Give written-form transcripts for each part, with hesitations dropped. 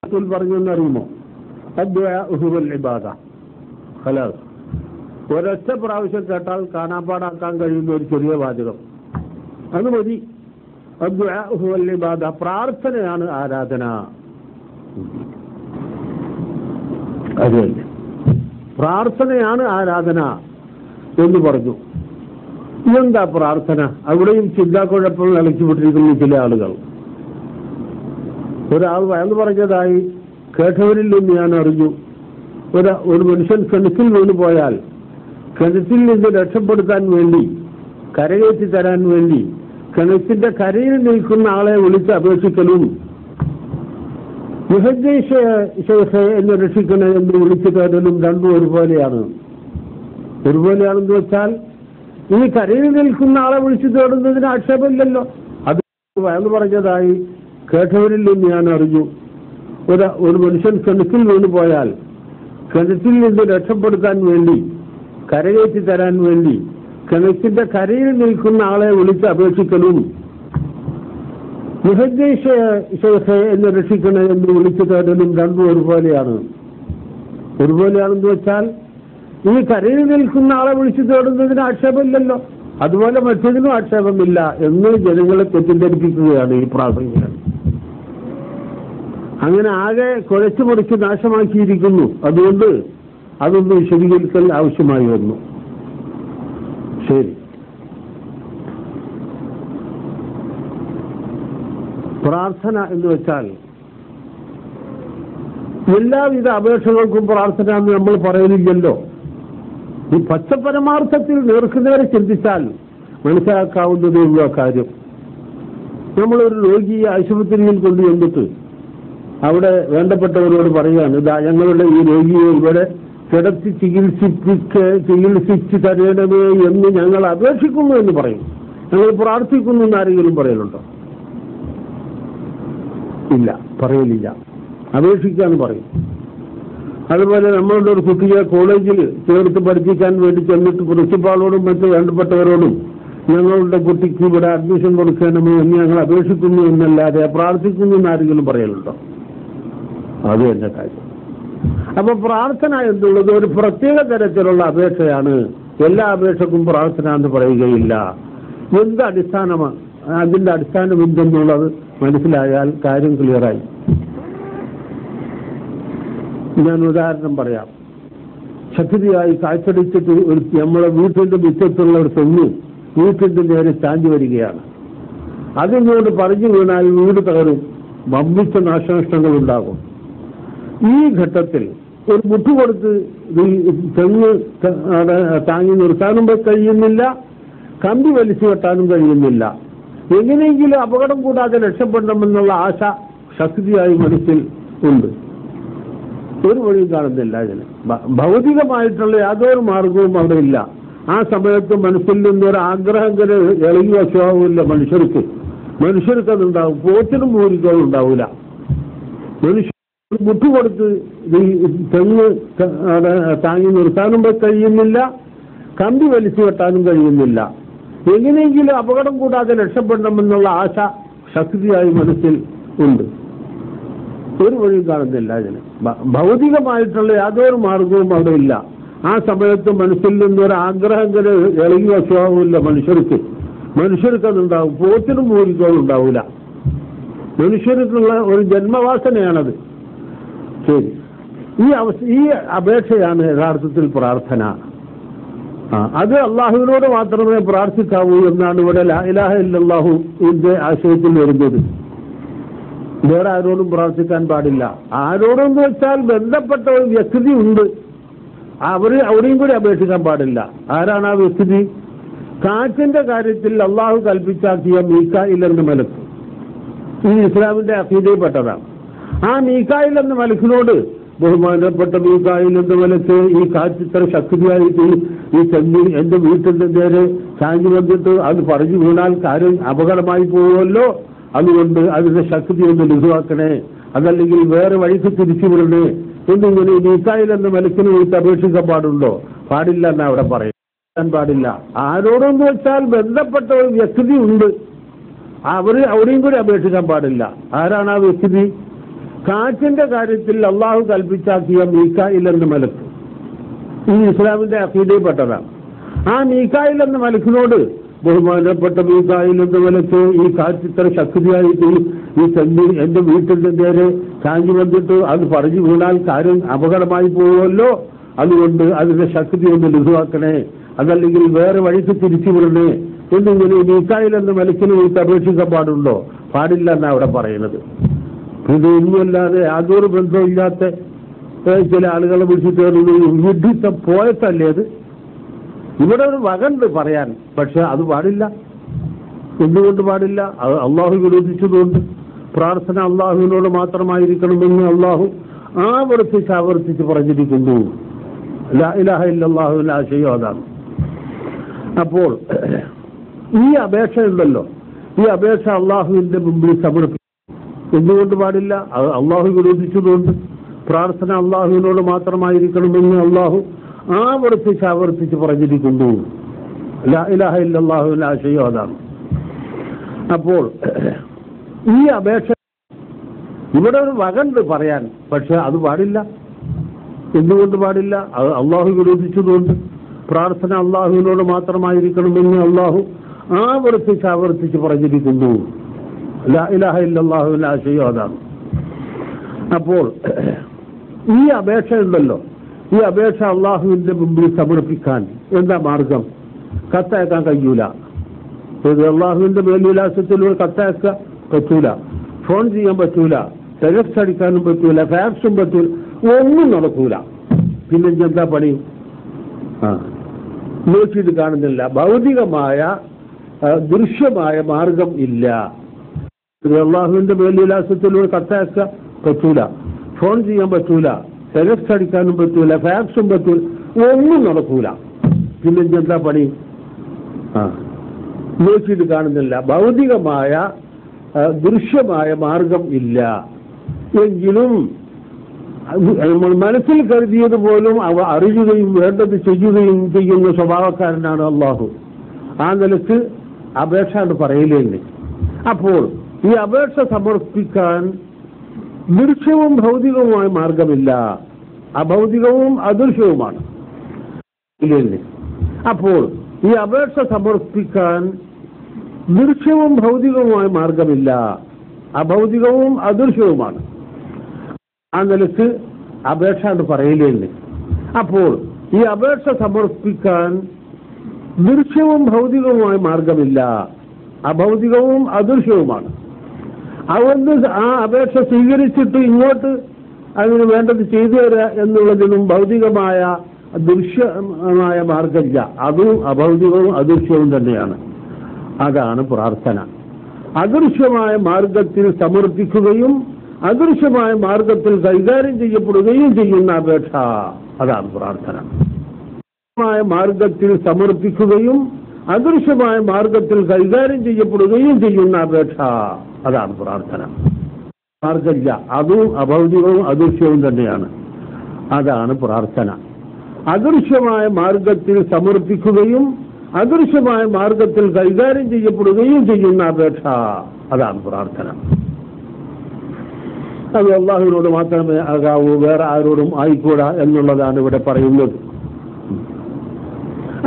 പറഞ്ഞെന്നറിയുമോ? ഇബാദ. ഖലാസ്. ഒരൊറ്റ പ്രാവശ്യം കേട്ടാൽ കാണാപ്പാടാക്കാൻ കഴിയുന്ന ഒരു ചെറിയ വാചകം, അത് മതി. ഇബാദ, പ്രാർത്ഥനയാണ് ആരാധന. അത് തന്നെ, പ്രാർത്ഥനയാണ് ആരാധന എന്ന് പറഞ്ഞു. ഇതെന്താ പ്രാർത്ഥന? അവിടെയും ചിന്താക്കുഴപ്പം നിലച്ചുവിട്ടിരിക്കുന്ന ചില ആളുകൾ. ഒരാൾ വയന്ന് പറഞ്ഞതായി കേട്ടവരിൽ നിന്ന് ഞാൻ അറിഞ്ഞു, ഒരു മനുഷ്യൻ കിണറ്റിൽ വീണ് പോയാൽ കിണറ്റിൽ നിന്ന് രക്ഷപ്പെടുത്താൻ വേണ്ടി, കരകയറ്റി തരാൻ വേണ്ടി കിണറ്റിന്റെ കരയിൽ നിൽക്കുന്ന ആളെ വിളിച്ച് അപേക്ഷിക്കലും എന്നെ രക്ഷിക്കണേ എന്ന് വിളിച്ചു തരലും രണ്ടും ഒരുപോലെയാണ്. ഒരുപോലെയാണെന്ന് വെച്ചാൽ ഈ കരയിൽ നിൽക്കുന്ന ആളെ വിളിച്ചു തേടുന്നതിന് ആക്ഷേപമില്ലല്ലോ. അത് വയന്ന് പറഞ്ഞതായി കേട്ടവരിൽ നിന്ന് ഞാൻ അറിഞ്ഞു, ഒരു മനുഷ്യൻ കിണറ്റിൽ വീണ് പോയാൽ കിണറ്റിൽ നിന്ന് രക്ഷപ്പെടുത്താൻ വേണ്ടി, കരകയറ്റി തരാൻ വേണ്ടി കിണറ്റിന്റെ കരയിൽ നിൽക്കുന്ന ആളെ വിളിച്ച് അപേക്ഷിക്കലും എന്നെ രക്ഷിക്കണേ എന്ന് വിളിച്ചു തേടലും രണ്ടും ഒരുപോലെയാണ്. ഒരുപോലെയാണെന്ന് വെച്ചാൽ ഈ കരയിൽ നിൽക്കുന്ന ആളെ വിളിച്ചു തേടുന്നതിന് ആക്ഷേപമില്ലല്ലോ, അതുപോലെ മറ്റതിനും ആക്ഷേപമില്ല എന്ന് ജനങ്ങളെ തെറ്റിദ്ധരിപ്പിക്കുകയാണ് ഈ പ്രാസംഗികൻ. അങ്ങനെ ആകെ കുഴച്ചു മുറിച്ച് നാശമാക്കിയിരിക്കുന്നു. അതുകൊണ്ട് അതൊന്ന് വിശദീകരിക്കൽ ആവശ്യമായി വന്നു. ശരി, പ്രാർത്ഥന എന്ന് വെച്ചാൽ എല്ലാവിധ അപേക്ഷകൾക്കും പ്രാർത്ഥന എന്ന് നമ്മൾ പറയലില്ലല്ലോ. ഈ പച്ചപരമാർത്ഥത്തിൽ നേർക്കുനേരെ ചിന്തിച്ചാൽ മനസ്സിലാക്കാവുന്നതേ ഉള്ളൂ ആ കാര്യം. നമ്മളൊരു രോഗിയെ ആശുപത്രിയിൽ കൊണ്ടുവന്നിട്ട് അവിടെ വേണ്ടപ്പെട്ടവരോട് പറയുകയാണ്, ഇതാ ഞങ്ങളുടെ ഈ രോഗിയെ ഇവിടെ കിടത്തി ചികിത്സിച്ച് തരണമേ എന്ന് ഞങ്ങൾ അപേക്ഷിക്കുന്നു എന്ന് പറയും. ഞങ്ങൾ പ്രാർത്ഥിക്കുന്നു എന്ന് ആരെങ്കിലും പറയലുണ്ടോ? ഇല്ല, പറയലില്ല. അപേക്ഷിക്കാന്ന് പറയും. അതുപോലെ നമ്മളുടെ ഒരു കുട്ടിയെ കോളേജിൽ ചേർത്ത് പഠിപ്പിക്കാൻ വേണ്ടി ചെന്നിട്ട് പ്രിൻസിപ്പാളോടും മറ്റ് വേണ്ടപ്പെട്ടവരോടും ഞങ്ങളുടെ കുട്ടിക്ക് ഇവിടെ അഡ്മിഷൻ കൊടുക്കണമേ എന്ന് ഞങ്ങൾ അപേക്ഷിക്കുന്നു എന്നല്ലാതെ പ്രാർത്ഥിക്കുന്നു എന്ന് ആരെങ്കിലും പറയലുണ്ടോ? അത് എന്റെ കാര്യം. അപ്പൊ പ്രാർത്ഥന എന്നുള്ളത് ഒരു പ്രത്യേക തരത്തിലുള്ള അപേക്ഷയാണ്. എല്ലാ അപേക്ഷക്കും പ്രാർത്ഥന എന്ന് പറയുകയില്ല. എന്ത് അടിസ്ഥാനമാണ്, അതിന്റെ അടിസ്ഥാനം എന്തെന്നുള്ളത് മനസ്സിലായാൽ കാര്യം ക്ലിയറായി. ഞാൻ ഉദാഹരണം പറയാം. ശക്തിയായി കാഴ്ചടിച്ചിട്ട് നമ്മളെ വീട്ടിന്റെ മുറ്റത്തുള്ള ഒരു തെങ്ങ് വീട്ടിന്റെ നേരെ ചാഞ്ചി വരികയാണ്. അതിനോട് പറഞ്ഞു വീണാൽ വീട് തകരും, വമ്പിച്ച നാശനഷ്ടങ്ങൾ ഉണ്ടാകും. ഈ ഘട്ടത്തിൽ ഒരു മുട്ടുകൊടുത്ത് തെങ്ങ് താങ്ങി നിർത്താനും കഴിയുന്നില്ല, കമ്പി വലിച്ചു കെട്ടാനും കഴിയുന്നില്ല. എങ്ങനെയെങ്കിലും അപകടം കൂടാതെ രക്ഷപ്പെടണമെന്നുള്ള ആശ ശക്തിയായി മനസ്സിൽ ഉണ്ട്. ഒരു വഴിയും കാണുന്നില്ല. ഇതിന് ഭൗതികമായിട്ടുള്ള യാതൊരു മാർഗവും അവിടെ ഇല്ല. ആ സമയത്ത് മനസ്സിൽ നിന്നൊരു ആഗ്രഹം ഇളകി വശമാവില്ല മനുഷ്യർക്ക് അതുണ്ടാവും. പോത്തിനും പൂരിക്കോളും ഉണ്ടാവില്ല. മനുഷ്യ മുട്ടുകൊടുത്ത് തെങ്ങ് താങ്ങി നിർത്താനും കഴിയുന്നില്ല, കമ്പി വലിച്ചു കെട്ടാനും കഴിയുന്നില്ല. എങ്ങനെയെങ്കിലും അപകടം കൂടാതെ രക്ഷപ്പെടണമെന്നുള്ള ആശ ശക്തിയായി മനസ്സിൽ ഉണ്ട്. ഒരു വഴിയും കാണുന്നില്ല. ഇതിന് ഭൗതികമായിട്ടുള്ള യാതൊരു മാർഗവും അവിടെ ഇല്ല. ആ സമയത്ത് മനസ്സിൽ നിന്നൊരു ആഗ്രഹം ഇളകി വശമാവില്ല മനുഷ്യർക്ക് അതുണ്ടാവും. പോത്തിനും പൂരിക്കോളും ഉണ്ടാവില്ല. മനുഷ്യർക്കുള്ള ഒരു ജന്മവാസനയാണത്. ശരി, ഈ അപേക്ഷയാണ് യഥാർത്ഥത്തിൽ പ്രാർത്ഥന. അത് അള്ളാഹുവിനോട് മാത്രമേ പ്രാർത്ഥിക്കാവൂ എന്നാണ് ഇവിടെ ലാ ഇലാഹ ഇല്ലല്ലാഹു ഇതിന്റെ ആശയത്തിൽ വരുന്നത്. വേറെ ആരോടും പ്രാർത്ഥിക്കാൻ പാടില്ല. ആരോടെന്ന് വെച്ചാൽ ബന്ധപ്പെട്ട ഒരു വ്യക്തി ഉണ്ട്, അവിടെയും കൂടി അപേക്ഷിക്കാൻ പാടില്ല. ആരാണ് ആ വ്യക്തി? കാറ്റിന്റെ കാര്യത്തിൽ അള്ളാഹു കൽപ്പിച്ചാക്കിയ മീകായിൽ എന്ന മലക്ക് ഈ ഇസ്ലാമിന്റെ അഖീദയിൽപ്പെട്ടതാണ്. ആ മീകായിൽ എന്ന മലക്കിനോട് ബഹുമാനപ്പെട്ട മീകായിൽ എന്ന മലക്ക് ഈ കാറ്റ് ഇത്ര ശക്തിയായിട്ട് ഈ തെങ്ങി എന്റെ വീട്ടിന്റെ നേരെ ചാഞ്ഞു വന്നിട്ട് അത് പറഞ്ഞു വീണാൽ കാര്യം അപകടമായി പോകുമല്ലോ, അതുകൊണ്ട് അതിന്റെ ശക്തി ഒന്ന് ലഘുവാക്കണേ, അതല്ലെങ്കിൽ വേറെ വഴിക്ക് തിരിച്ചു വിടണേ എന്നിങ്ങനെ മീകായിൽ എന്ന മലക്കിന് വിളിച്ച് അപേക്ഷിക്കാൻ പാടുണ്ടോ? പാടില്ല എന്നാ അവിടെ പറയാൻ പാടില്ല. ആരോടെന്ന് വെച്ചാൽ ബന്ധപ്പെട്ട ഒരു വ്യക്തി ഉണ്ട്, അവിടെയും കൂടി അപേക്ഷിക്കാൻ പാടില്ല. ആരാണ് ആ വ്യക്തി? കാറ്റിന്റെ കാര്യത്തിൽ അള്ളാഹു കൽപ്പിച്ചാക്കിയ മീകായിൽ എന്ന മലക്ക് ഈ ഇസ്ലാമിന്റെ അഖീദയിൽപ്പെട്ടതാണ്. ആ മീകായിൽ എന്ന മലക്കിനോട് ബഹുമാനപ്പെട്ട മീകായിൽ എന്ന മലക്ക് ഈ കാറ്റ് ഇത്ര ശക്തിയായിട്ട് ഈ തെന്നി എന്റെ വീട്ടിന്റെ നേരെ ചാഞ്ഞു വന്നിട്ട് അത് പറഞ്ഞു വീണാൽ കാര്യം അപകടമായി പോകുമല്ലോ, അതുകൊണ്ട് അതിന്റെ ശക്തി ഒന്ന് ലഘുവാക്കണേ, അതല്ലെങ്കിൽ വേറെ വഴിക്ക് തിരിച്ചു വിടണേ എന്നിങ്ങനെ മീകായിൽ എന്ന മലക്കിന് വിളിച്ച് അപേക്ഷിക്കാൻ പാടുണ്ടോ? പാടില്ല എന്നാണ് അവിടെ പറയുന്നത്. ഇത് ഒന്നുമല്ലാതെ യാതൊരു ബന്ധമില്ലാത്ത ചില ആളുകളെ വിളിച്ചിട്ട് യുദ്ധിച്ച പോയത്തല്ലേ അത്. ഇവിടെ ഒരു വകണ്ട് പറയാൻ, പക്ഷെ അത് പാടില്ല. എന്തുകൊണ്ട് പാടില്ല? അത് അള്ളാഹു വിരോധിച്ചതുകൊണ്ട്. പ്രാർത്ഥന അള്ളാഹുവിനോട് മാത്രമായിരിക്കണമെന്ന് അള്ളാഹു ആവർത്തിച്ച് പറഞ്ഞിരിക്കുന്നു. ലാ ഇലാഹ ഇല്ലല്ലാഹുവിന്റെ ആശയം അതാണ്. അപ്പോൾ ഈ അപേക്ഷ ഉണ്ടല്ലോ, ഈ അപേക്ഷ അള്ളാഹുവിന്റെ മുമ്പിൽ സമർപ്പിക്കും. എന്തുകൊണ്ട് പാടില്ല? അത് അള്ളാഹു വിരോധിച്ചതുകൊണ്ട്. പ്രാർത്ഥന അള്ളാഹുവിനോട് മാത്രമായിരിക്കണമെന്ന് അള്ളാഹു ആവർത്തിച്ച് പറഞ്ഞിരിക്കുന്നു. ലാ ഇലാഹ ഇല്ലല്ലാഹുവിന്റെ ആശയം അതാണ്. അപ്പോൾ ഈ അപേക്ഷ ഇവിടെ ഒരു വകണ്ട് പറയാൻ, പക്ഷെ അത് പാടില്ല. എന്തുകൊണ്ട് പാടില്ല? അത് അള്ളാഹു വിരോധിച്ചതുകൊണ്ട്. പ്രാർത്ഥന അള്ളാഹുവിനോട് മാത്രമായിരിക്കണമെന്ന് അള്ളാഹു ആവർത്തിച്ച് പറഞ്ഞിരിക്കുന്നു. ലാ ഇലാഹ ഇല്ലല്ലാഹുവിന്റെ ആശയം അതാണ്. അപ്പോൾ ഈ അപേക്ഷ ഉണ്ടല്ലോ, ഈ അപേക്ഷ അള്ളാഹുവിന്റെ മുമ്പിൽ സമർപ്പിക്കാൻ എന്താ മാർഗം? കത്തയക്കാൻ കഴിയൂല. അള്ളാഹുവിന്റെ മേൽവിലാസത്തിലൂടെ കത്തയക്കാൻ പറ്റൂല, ഫോൺ ചെയ്യാൻ പറ്റൂല, ടെക്സ്റ്റ് അടിക്കാനും പറ്റൂല, ഫാക്സും പറ്റൂല, ഒന്നും നടക്കൂല. പിന്നെ എന്താ പണി? നോക്കിയിട്ട് കാണുന്നില്ല. ഭൗതികമായ ദൃശ്യമായ മാർഗം ഇല്ല. അള്ളാഹുവിന്റെ മേൽവിലാസത്തിലൂടെ കത്തയക്കാൻ പറ്റൂല, ഫോൺ ചെയ്യാൻ പറ്റൂല, ടെക്സ്റ്റ് അടിക്കാനും പറ്റൂല, ഫാക്സും പറ്റൂല, ഒന്നും നടക്കൂല. പിന്നെ എന്താ പണി? നോക്കിയിട്ട് കാണുന്നില്ല. ഭൗതികമായ ദൃശ്യമായ മാർഗം ഇല്ല. എങ്കിലും നമ്മൾ മനസ്സിൽ കരുതിയത് പോലും അവ അറിയുകയും വേണ്ടത് ചെയ്യുകയും ചെയ്യുന്ന സ്വഭാവക്കാരനാണ് അള്ളാഹു. ആ നിലക്ക് അപേക്ഷ എന്ന് പറയില്ലേ. അപ്പോൾ ഈ അപേക്ഷ സമർപ്പിക്കാൻ ദൃശ്യവും ഭൗതികവുമായ മാർഗമില്ല, അഭൗതികവും അദൃശ്യവുമാണ്. ഇല്ലേ? അപ്പോൾ ഈ അപേക്ഷ സമർപ്പിക്കാൻ ദൃശ്യവും ഭൗതികവുമായ മാർഗമില്ല, അഭൗതികവും അദൃശ്യവുമാണ്. ആ നിലക്ക് അപേക്ഷ എന്ന് പറയില്ലേ. അപ്പോൾ ഈ അപേക്ഷ സമർപ്പിക്കാൻ ദൃശ്യവും ഭൗതികവുമായ മാർഗമില്ല, അഭൗതികവും അദൃശ്യവുമാണ്. അതുകൊണ്ട് ആ അപേക്ഷ സ്വീകരിച്ചിട്ട് ഇങ്ങോട്ട് അതിന് വേണ്ടത് ചെയ്തു തരിക എന്നുള്ളതിനും ഭൗതികമായ ദൃശ്യമായ മാർഗമില്ല. അതും അഭൗതികവും അദൃശ്യവും തന്നെയാണ്. അതാണ് പ്രാർത്ഥന. അദൃശ്യമായ മാർഗത്തിൽ സമർപ്പിക്കുകയും അദൃശ്യമായ മാർഗത്തിൽ കൈകാര്യം ചെയ്യപ്പെടുകയും ചെയ്യുന്ന അപേക്ഷ, അതാണ് പ്രാർത്ഥന. മാർഗത്തിൽ സമർപ്പിക്കുകയും അദൃശ്യമായ മാർഗത്തിൽ കൈകാര്യം ചെയ്യപ്പെടുകയും ചെയ്യുന്ന അപേക്ഷ, അതാണ് പ്രാർത്ഥന. മാർഗമില്ല, അതും അഭൗതികവും അദൃശ്യവും തന്നെയാണ്. അതാണ് പ്രാർത്ഥന. അദൃശ്യമായ മാർഗത്തിൽ സമർപ്പിക്കുകയും അദൃശ്യമായ മാർഗത്തിൽ കൈകാര്യം ചെയ്യപ്പെടുകയും ചെയ്യുന്ന അപേക്ഷ, അതാണ് പ്രാർത്ഥന. അത് അള്ളാഹുവിനോട് മാത്രമേ ആകാവൂ, വേറെ ആരോടും ആയിക്കൂടാ എന്നുള്ളതാണ് ഇവിടെ പറയുന്നത്.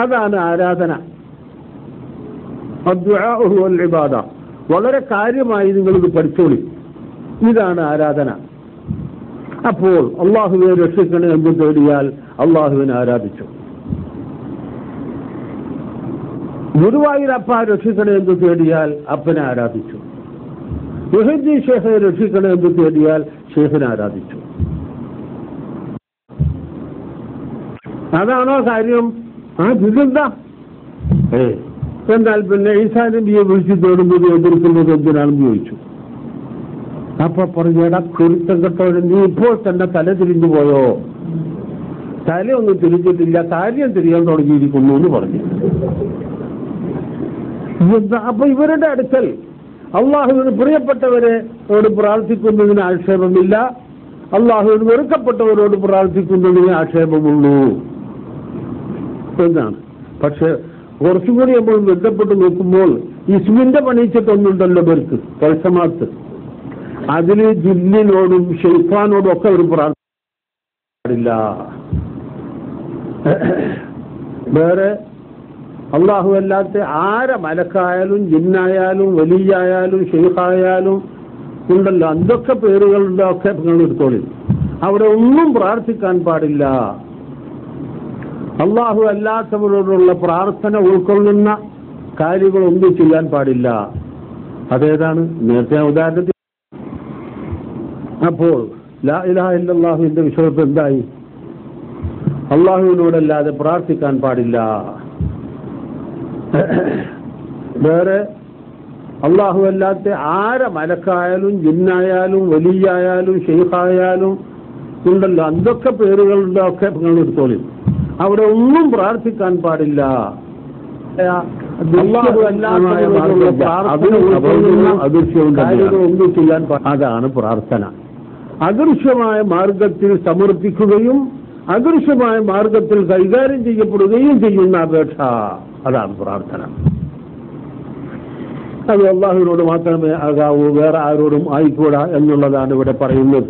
അതാണ് ആരാധന. അദ്ദുആഉ വൽ ഇബാദ. വളരെ കാര്യമായി നിങ്ങളിത് പഠിച്ചോളി. ഇതാണ് ആരാധന. അപ്പോൾ അള്ളാഹുവെ രക്ഷിക്കണേ എന്ന് തേടിയാൽ അള്ളാഹുവിനെ ആരാധിച്ചു. ഗുരുവായൂരപ്പ രക്ഷിക്കണേ എന്ന് തേടിയാൽ അപ്പനെ ആരാധിച്ചു. മുഹദ്ദീൻ ഷേഖെ രക്ഷിക്കണേ എന്ന് തേടിയാൽ ഷേഖിനെ ആരാധിച്ചു. അതാണോ കാര്യം? ഇതെന്താ? എന്നാൽ പിന്നെ ഈസാ നബിയെ വിളിച്ചു തേടുന്നത് എതിർക്കുന്നത് എന്തിനാണെന്ന് ചോദിച്ചു. അപ്പൊ പറഞ്ഞടാ കുരുത്തം കെട്ടവന്, നീ ഇപ്പോൾ തന്നെ തല തിരിഞ്ഞു പോയോ? തലയൊന്നും തിരിഞ്ഞിട്ടില്ല, കാര്യം തിരിയാൻ തുടങ്ങിയിരിക്കുന്നു എന്ന് പറഞ്ഞു. അപ്പൊ ഇവരുടെ അടുക്കൽ അള്ളാഹുവിന് പ്രിയപ്പെട്ടവരോട് പ്രാർത്ഥിക്കുന്നതിന് ആക്ഷേപമില്ല, അള്ളാഹുവിന് വെറുക്കപ്പെട്ടവരോട് പ്രാർത്ഥിക്കുന്നതിന് ആക്ഷേപമുള്ളൂ എന്നാണ്. പക്ഷെ കുറച്ചും കൂടി നമ്മൾ ബന്ധപ്പെട്ട് നോക്കുമ്പോൾ ഇസ്മിന്റെ പണിയിച്ചിട്ടൊന്നുണ്ടല്ലോ ഇവർക്ക്, കൽസമാത്ത്. അതിൽ ജിന്നിനോടും ഷെയ്ത്താനോടും ഒക്കെ ഒരു പ്രാർത്ഥില്ല. വേറെ അള്ളാഹു അല്ലാത്ത ആരെ മലക്കായാലും ജിന്നായാലും വലിയായാലും ഷെയ്ഖായാലും ഉണ്ടല്ലോ, എന്തൊക്കെ പേരുകളുണ്ടോ ഒക്കെ നിങ്ങൾ എടുത്തോളി. അവിടെ ഒന്നും പ്രാർത്ഥിക്കാൻ പാടില്ല. അള്ളാഹു അല്ലാത്തവരോടുള്ള പ്രാർത്ഥന ഉൾക്കൊള്ളുന്ന കാര്യങ്ങളൊന്നും ചെയ്യാൻ പാടില്ല. അതേതാണ്? നേരത്തെ ഉദാഹരണത്തിൽ അപ്പോൾ ലാ ഇലാഹ ഇല്ലല്ലാഹുവിന്റെ വിഷയത്തിൽ എന്തായി? അള്ളാഹുവിനോടല്ലാതെ പ്രാർത്ഥിക്കാൻ പാടില്ല. വേറെ അള്ളാഹു അല്ലാത്ത ആരെ മലക്കായാലും ജിന്നായാലും വലിയായാലും ഷെയ്ഖായാലും ഉണ്ടല്ലോ, എന്തൊക്കെ പേരുകളുണ്ടോ ഒക്കെ നിങ്ങൾ എടുത്തോളി. അവിടെ ഒന്നും പ്രാർത്ഥിക്കാൻ പാടില്ല. അള്ളാഹു അല്ലാത്തവരോടുള്ള പ്രാർത്ഥന ഒന്നും ചെയ്യാൻ അതാണ് പ്രാർത്ഥന. അദൃശ്യമായ മാർഗത്തിൽ സമർപ്പിക്കുകയും അദൃശ്യമായ മാർഗത്തിൽ കൈകാര്യം ചെയ്യപ്പെടുകയും ചെയ്യുന്ന അപേക്ഷ, അതാണ് പ്രാർത്ഥന. അത് അള്ളാഹുവിനോട് മാത്രമേ ആകാവൂ, വേറെ ആരോടും ആയിക്കൂടാ എന്നുള്ളതാണ് ഇവിടെ പറയുന്നത്.